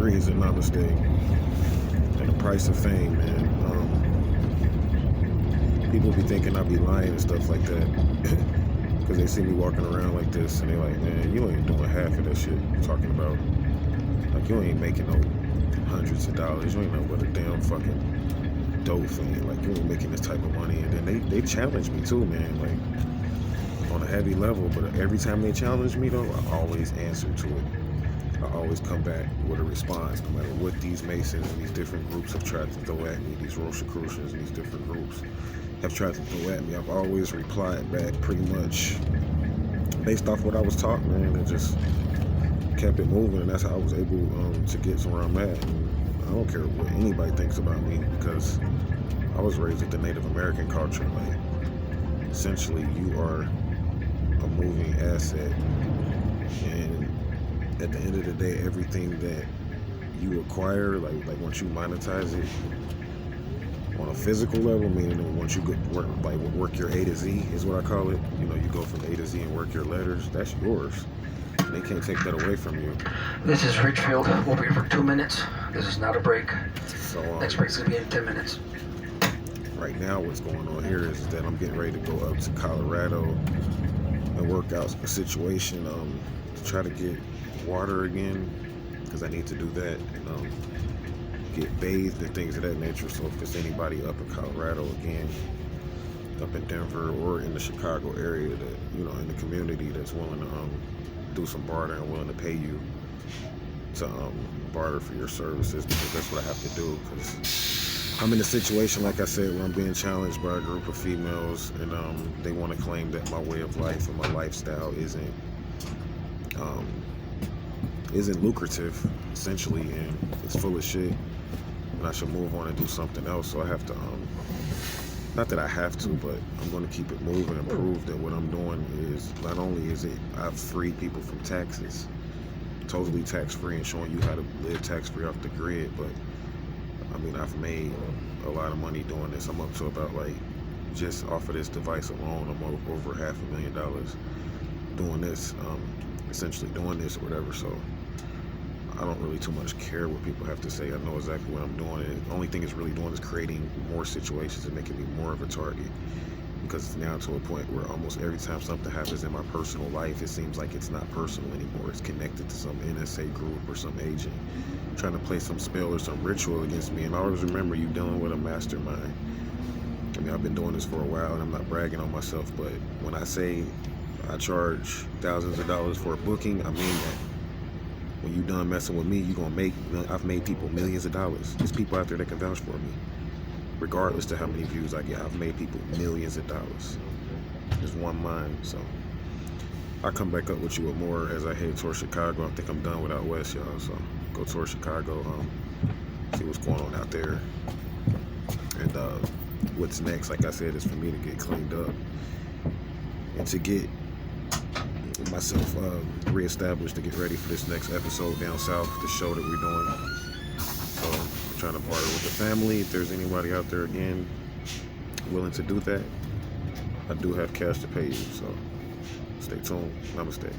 screens and namaste. And the price of fame, man. People be thinking I be lying and stuff like that. Because they see me walking around like this and they like, man, you ain't doing half of that shit you're talking about. Like, you ain't making no hundreds of dollars. You ain't know what a damn fucking dope fan. Like, you ain't making this type of money. And then they challenge me too, man. Like, on a heavy level. But every time they challenge me, though, I always answer to it. I always come back with a response, no matter what these Masons and these different groups have tried to throw at me, these Rosicrucians and these different groups have tried to throw at me. I've always replied back pretty much based off what I was taught, man, and just kept it moving, and that's how I was able to get to where I'm at. And I don't care what anybody thinks about me because I was raised with the Native American culture. Like, essentially, you are a moving asset, and at the end of the day, everything that you acquire, like once you monetize it on a physical level, meaning once you work your A to Z is what I call it. You know, you go from A to Z and work your letters. That's yours. They can't take that away from you. This is Richfield. We'll be here for 2 minutes. This is not a break. So next break's gonna be in 10 minutes. Right now, what's going on here is that I'm getting ready to go up to Colorado and work out a situation to try to get water again, because I need to do that and get bathed and things of that nature. So if there's anybody up in Colorado again, up in Denver or in the Chicago area that, you know, in the community that's willing to do some barter and willing to pay you to barter for your services, because that's what I have to do, because I'm in a situation, like I said, where I'm being challenged by a group of females, and they want to claim that my way of life and my lifestyle isn't lucrative, essentially, and it's full of shit, and I should move on and do something else. So I have to, not that I have to, but I'm going to keep it moving and prove that what I'm doing is, not only is it, I've freed people from taxes, totally tax-free, and showing you how to live tax-free off the grid, but I mean, I've made a lot of money doing this. I'm up to about, like, just off of this device alone, I'm over $500,000 doing this, essentially doing this or whatever. So I don't really too much care what people have to say. I know exactly what I'm doing, and the only thing it's really doing is creating more situations and making me more of a target, because it's now to a point where almost every time something happens in my personal life, it seems like it's not personal anymore. It's connected to some NSA group or some agent trying to play some spell or some ritual against me. And I always remember, you dealing with a mastermind. I mean, I've been doing this for a while, and I'm not bragging on myself, but when I say I charge thousands of dollars for a booking, I mean that. When you done messing with me, I've made people millions of dollars. There's people out there that can vouch for me. Regardless to how many views I get, I've made people millions of dollars. There's one mind, so I'll come back up with you with more as I head towards Chicago. I think I'm done with out west, y'all, so go towards Chicago, see what's going on out there. And what's next, like I said, is for me to get cleaned up and to get myself reestablished to get ready for this next episode down south, the show that we're doing. So I'm trying to barter with the family. If there's anybody out there again willing to do that, I do have cash to pay you, so stay tuned. Namaste.